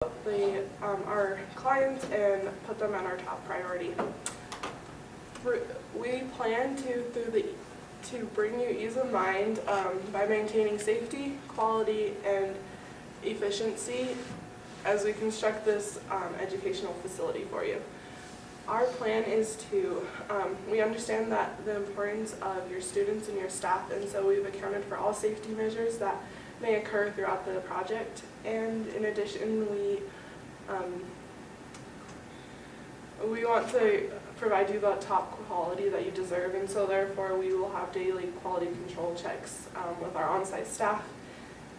our clients and put them at our top priority. We plan to bring you ease of mind by maintaining safety, quality, and efficiency as we construct this educational facility for you. Our plan is to, we understand that the importance of your students and your staff, and so we've accounted for all safety measures that may occur throughout the project. And in addition, we want to provide you the top quality that you deserve, and so therefore we will have daily quality control checks with our on-site staff,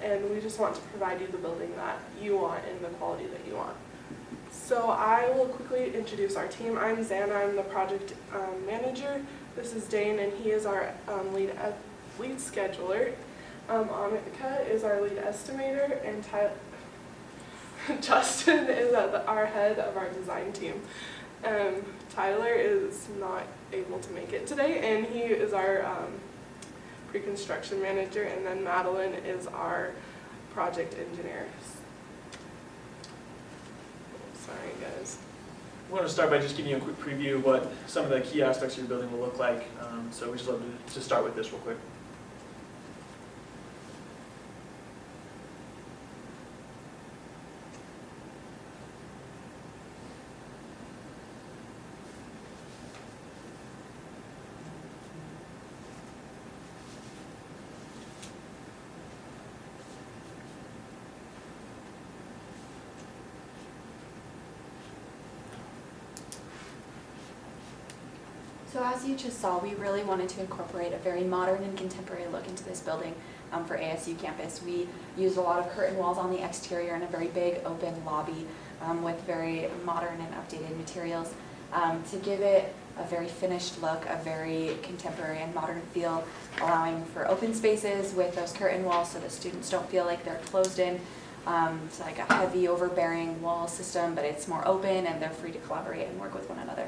and we just want to provide you the building that you want and the quality that you want. So I will quickly introduce our team. I'm Xana, I'm the project manager. This is Dane, and he is our lead scheduler. Amika is our lead estimator, and Justin is our head of our design team. Tyler is not able to make it today, and he is our pre-construction manager, and then Madeline is our project engineer. Sorry guys. We're going to start by just giving you a quick preview of what some of the key aspects of your building will look like. So we just love to start with this real quick. So as you just saw, we really wanted to incorporate a very modern and contemporary look into this building for ASU campus. We used a lot of curtain walls on the exterior and a very big open lobby with very modern and updated materials to give it a very finished look, a very contemporary and modern feel, allowing for open spaces with those curtain walls so the students don't feel like they're closed in. It's like a heavy overbearing wall system, but it's more open and they're free to collaborate and work with one another.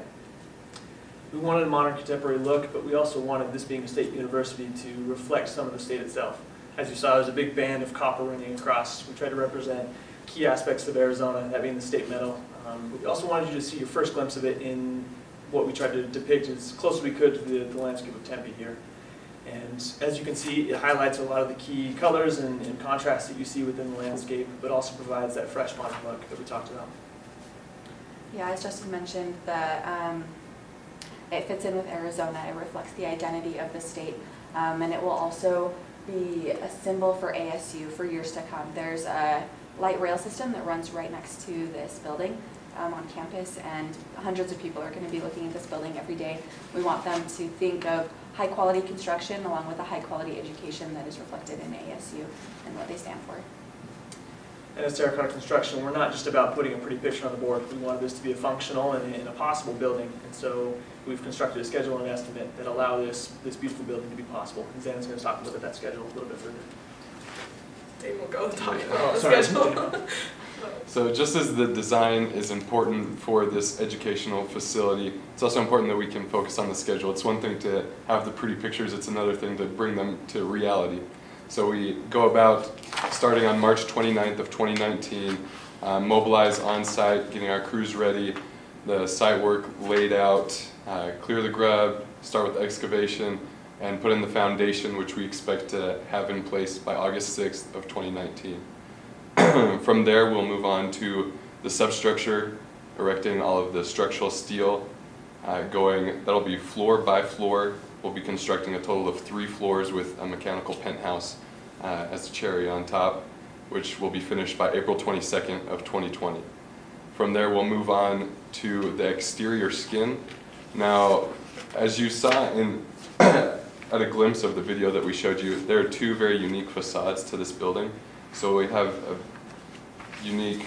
We wanted a modern contemporary look, but we also wanted, this being a state university, to reflect some of the state itself. As you saw, there's a big band of copper running across. We tried to represent key aspects of Arizona, that being the state metal. We also wanted you to see your first glimpse of it in what we tried to depict as close as we could to the landscape of Tempe here. And as you can see, it highlights a lot of the key colors and contrasts that you see within the landscape, but also provides that fresh modern look that we talked about. Yeah, as Justin mentioned, it fits in with Arizona. It reflects the identity of the state, and it will also be a symbol for ASU for years to come. There's a light rail system that runs right next to this building on campus, and hundreds of people are going to be looking at this building every day. We want them to think of high quality construction along with a high quality education that is reflected in ASU and what they stand for. And as Terra construction, we're not just about putting a pretty picture on the board. We wanted this to be a functional and a possible building, and so we've constructed a schedule and estimate that allow this beautiful building to be possible. And Xana's going to talk about that schedule a little bit further. Dave will go talk about the schedule. So just as the design is important for this educational facility, it's also important that we can focus on the schedule. It's one thing to have the pretty pictures, it's another thing to bring them to reality. So we go about starting on March 29th of 2019, mobilize on site, getting our crews ready, the site work laid out, clear the grub, start with excavation, and put in the foundation, which we expect to have in place by August 6th of 2019. From there, we'll move on to the substructure, erecting all of the structural steel, that'll be floor by floor. We'll be constructing a total of 3 floors with a mechanical penthouse as a cherry on top, which will be finished by April 22nd of 2020. From there, we'll move on to the exterior skin. Now, as you saw at a glimpse of the video that we showed you, there are 2 very unique facades to this building. So we have a unique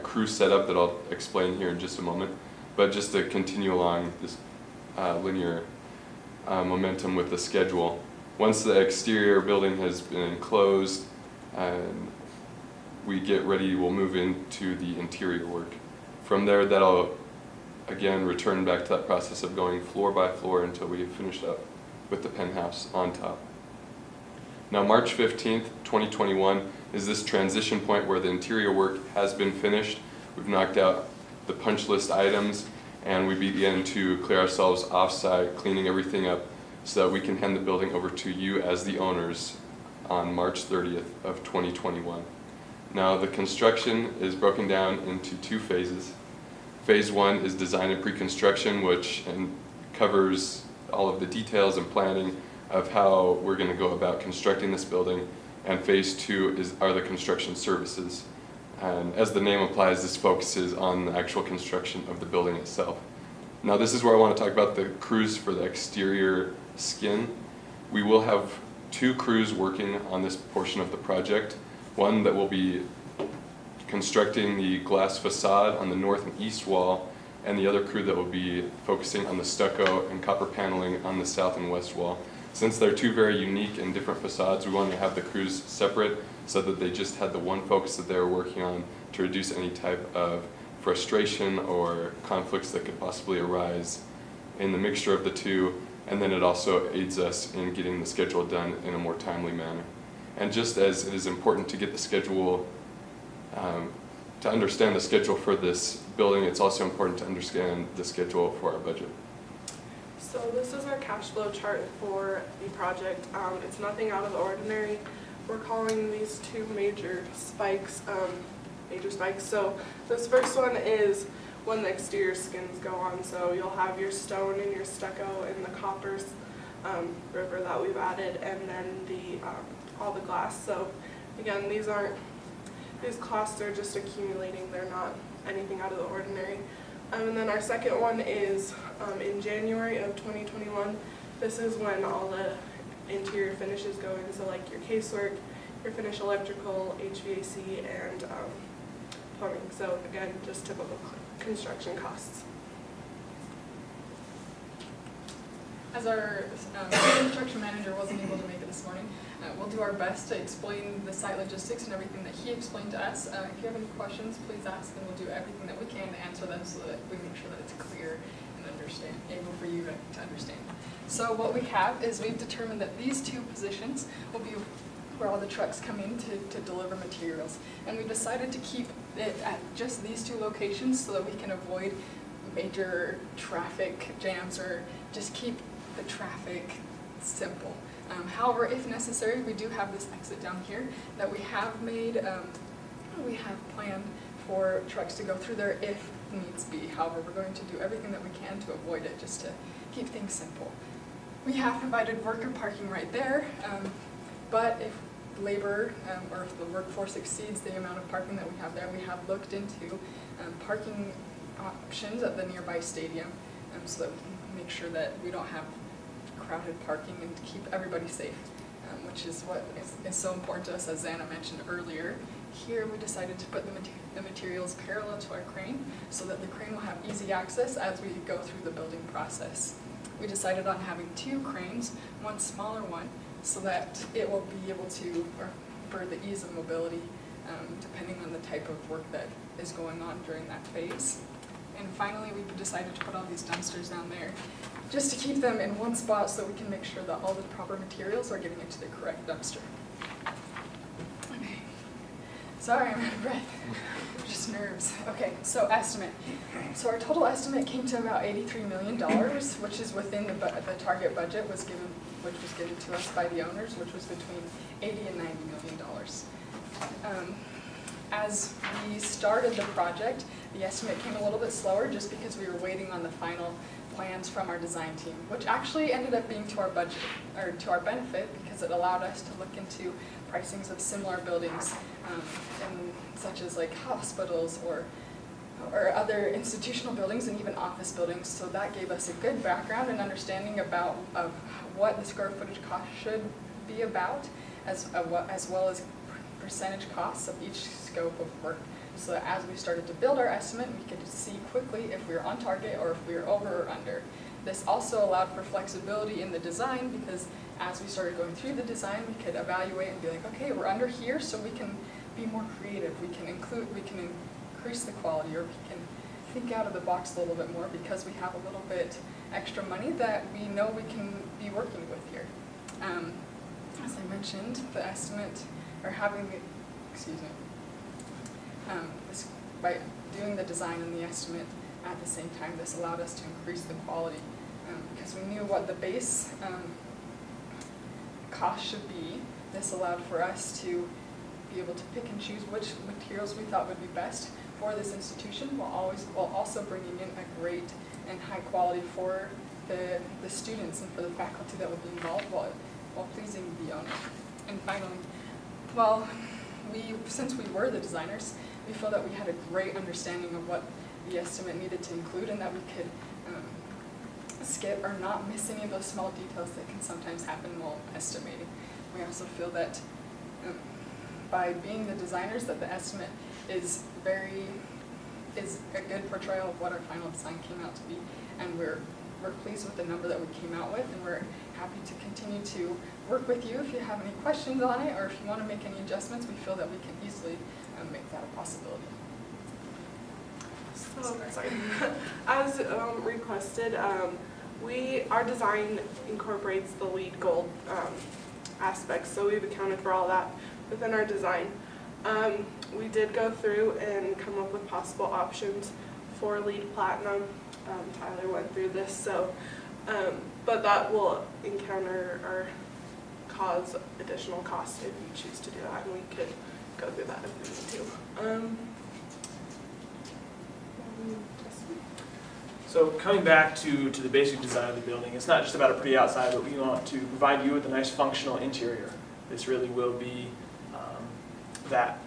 crew setup that I'll explain here in just a moment. But just to continue along this linear momentum with the schedule, once the exterior building has been enclosed and we get ready, we'll move into the interior work. From there, that'll again return back to that process of going floor by floor until we finish up with the penthouse on top. Now, March 15th, 2021 is this transition point where the interior work has been finished. We've knocked out the punch list items, and we begin to clear ourselves off-site, cleaning everything up so that we can hand the building over to you as the owners on March 30th of 2021. Now, the construction is broken down into 2 phases. Phase 1 is design and pre-construction, which covers all of the details and planning of how we're going to go about constructing this building. And phase 2 are the construction services. And as the name implies, this focuses on the actual construction of the building itself. Now, this is where I want to talk about the crews for the exterior skin. We will have 2 crews working on this portion of the project. One that will be constructing the glass facade on the north and east wall, and the other crew that will be focusing on the stucco and copper paneling on the south and west wall. Since they're 2 very unique and different facades, we wanted to have the crews separate so that they just had the one focus that they were working on to reduce any type of frustration or conflicts that could possibly arise in the mixture of the 2, and then it also aids us in getting the schedule done in a more timely manner. And just as it is important to get the schedule, to understand the schedule for this building, it's also important to understand the schedule for our budget. So this is our cash flow chart for the project. It's nothing out of the ordinary. We're calling these 2 major spikes. So this first one is when the exterior skins go on. So you'll have your stone and your stucco and the copper river that we've added, and then all the glass. So again, these costs are just accumulating. They're not anything out of the ordinary. And then our second one is in January of 2021. This is when all the interior finishes go in, so like your casework, your finished electrical, HVAC, and plumbing. So again, just typical construction costs. As our construction manager wasn't able to make it this morning, we'll do our best to explain the site logistics and everything that he explained to us. If you have any questions, please ask, and we'll do everything that we can to answer them so that we make sure that it's clear and able for you to understand. So what we have is we've determined that these 2 positions will be where all the trucks come in to deliver materials. And we decided to keep it at just these 2 locations so that we can avoid major traffic jams or just keep the traffic simple. However, if necessary, we do have this exit down here that we have made, we have planned for trucks to go through there if needs be. However, we're going to do everything that we can to avoid it, just to keep things simple. We have provided worker parking right there, but if labor or if the workforce exceeds the amount of parking that we have there, we have looked into parking options at the nearby stadium so that we can make sure that we don't have crowded parking and to keep everybody safe, which is what is so important to us, as Xana mentioned earlier. Here we decided to put the materials parallel to our crane so that the crane will have easy access as we go through the building process. We decided on having 2 cranes, one smaller one, so that it will be able to, or for the ease of mobility, depending on the type of work that is going on during that phase. And finally, we decided to put all these dumpsters down there just to keep them in one spot so we can make sure that all the proper materials are getting into the correct dumpster. Okay. Sorry, I'm out of breath. Just nerves. Okay, so estimate. So our total estimate came to about $83 million, which is within the target budget which was given to us by the owners, which was between $80 and $90 million. As we started the project, the estimate came a little bit slower just because we were waiting on the final plans from our design team, which actually ended up being to our budget, or to our benefit, because it allowed us to look into pricings of similar buildings, such as like hospitals or other institutional buildings and even office buildings. So that gave us a good background and understanding of what the square footage cost should be about, as well as percentage costs of each scope of work. So that as we started to build our estimate, we could see quickly if we were on target or if we were over or under. This also allowed for flexibility in the design, because as we started going through the design, we could evaluate and be like, okay, we're under here, so we can be more creative. We can increase the quality, or we can think out of the box a little bit more because we have a little bit extra money that we know we can be working with here. as I mentioned, the estimate, or having the, excuse me, by doing the design and the estimate at the same time, this allowed us to increase the quality because we knew what the base cost should be. This allowed for us to be able to pick and choose which materials we thought would be best for this institution, while also bringing in a great and high quality for the students and for the faculty that would be involved, while pleasing the owner. And finally, since we were the designers, we feel that we had a great understanding of what the estimate needed to include, and that we could skip or not miss any of those small details that can sometimes happen while estimating. We also feel that by being the designers, that the estimate is a good portrayal of what our final design came out to be, and we're pleased with the number that we came out with, and we're happy to continue to work with you if you have any questions on it, or if you want to make any adjustments. We feel that we can easily make that a possibility. So, sorry. As requested, our design incorporates the LEED Gold aspects, so we've accounted for all that within our design. We did go through and come up with possible options for LEED Platinum. Tyler went through this, so but that will encounter or cause additional cost if you choose to do that, and we could go through that if we need to. So coming back to the basic design of the building, it's not just about a pretty outside, but we want to provide you with a nice functional interior. This really will be that.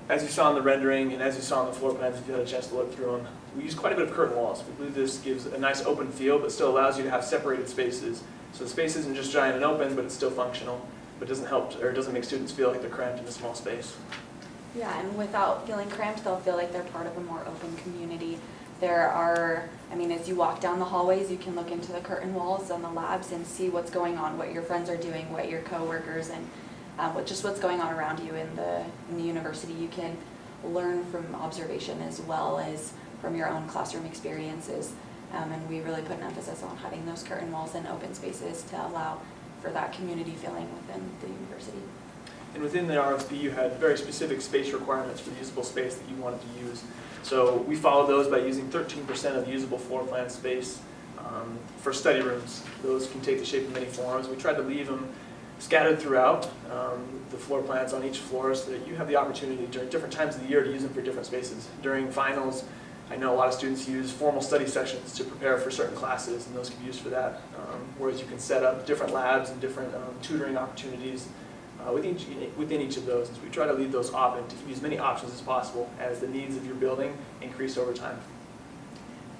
As you saw in the rendering and as you saw in the floor plans, if you had a chance to look through them, we use quite a bit of curtain walls. We believe this gives a nice open feel, but still allows you to have separated spaces. So the space isn't just giant and open, but it's still functional, but doesn't make students feel like they're cramped in a small space. Yeah, and without feeling cramped, they'll feel like they're part of a more open community. There are, as you walk down the hallways, you can look into the curtain walls and the labs and see what's going on, what your friends are doing, what your coworkers, and what's going on around you in the university. You can learn from observation as well as from your own classroom experiences. And we really put an emphasis on having those curtain walls and open spaces to allow for that community feeling within the university. And within the RFP, you had very specific space requirements for the usable space that you wanted to use. So we followed those by using 13% of the usable floor plan space for study rooms. Those can take the shape of many forms. We tried to leave them scattered throughout the floor plans on each floor so that you have the opportunity during different times of the year to use them for different spaces. During finals, I know a lot of students use formal study sessions to prepare for certain classes, and those can be used for that. Whereas you can set up different labs and different tutoring opportunities within each of those. We try to leave those open to use as many options as possible as the needs of your building increase over time.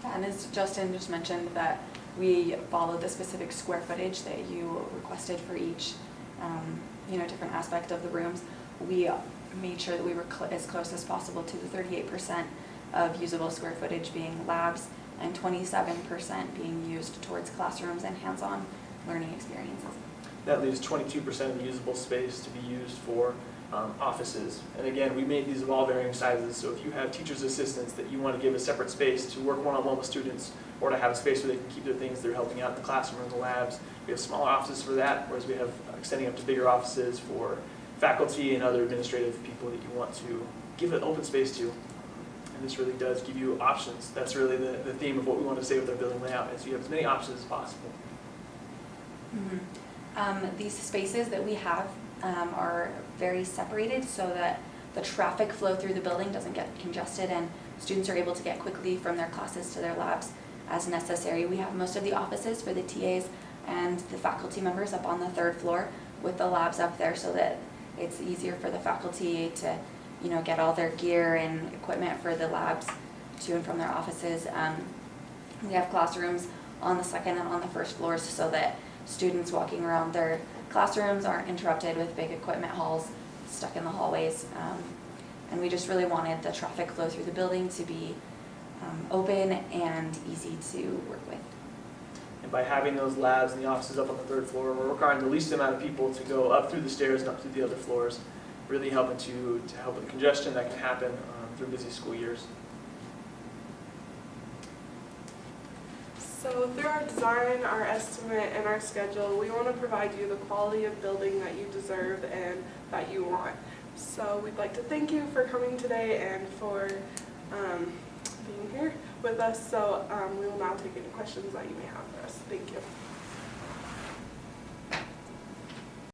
And as Justin just mentioned, that we followed the specific square footage that you requested for each different aspect of the rooms. We made sure that we were as close as possible to the 38% of usable square footage being labs and 27% being used towards classrooms and hands-on learning experiences. That leaves 22% of the usable space to be used for offices. And again, we made these of all varying sizes, so if you have teachers' assistants that you want to give a separate space to work one-on-one with students, or to have a space where they can keep their things they're helping out in the classroom or the labs, we have smaller offices for that, whereas we have extending up to bigger offices for faculty and other administrative people that you want to give an open space to. And this really does give you options. That's really the theme of what we want to say with our building layout, is you have as many options as possible. Mm-hmm. These spaces that we have are very separated so that the traffic flow through the building doesn't get congested and students are able to get quickly from their classes to their labs as necessary. We have most of the offices for the TAs and the faculty members up on the third floor with the labs up there so that it's easier for the faculty to get all their gear and equipment for the labs to and from their offices. We have classrooms on the second and on the first floors so that students walking around their classrooms aren't interrupted with big equipment hauls stuck in the hallways. And we just really wanted the traffic flow through the building to be open and easy to work with. And by having those labs and the offices up on the third floor, we're requiring the least amount of people to go up through the stairs and up through the other floors, really helping to help with the congestion that can happen through busy school years. So through our design, our estimate, and our schedule, we want to provide you the quality of building that you deserve and that you want. So we'd like to thank you for coming today and for being here with us. So we will now take any questions that you may have for us. Thank you.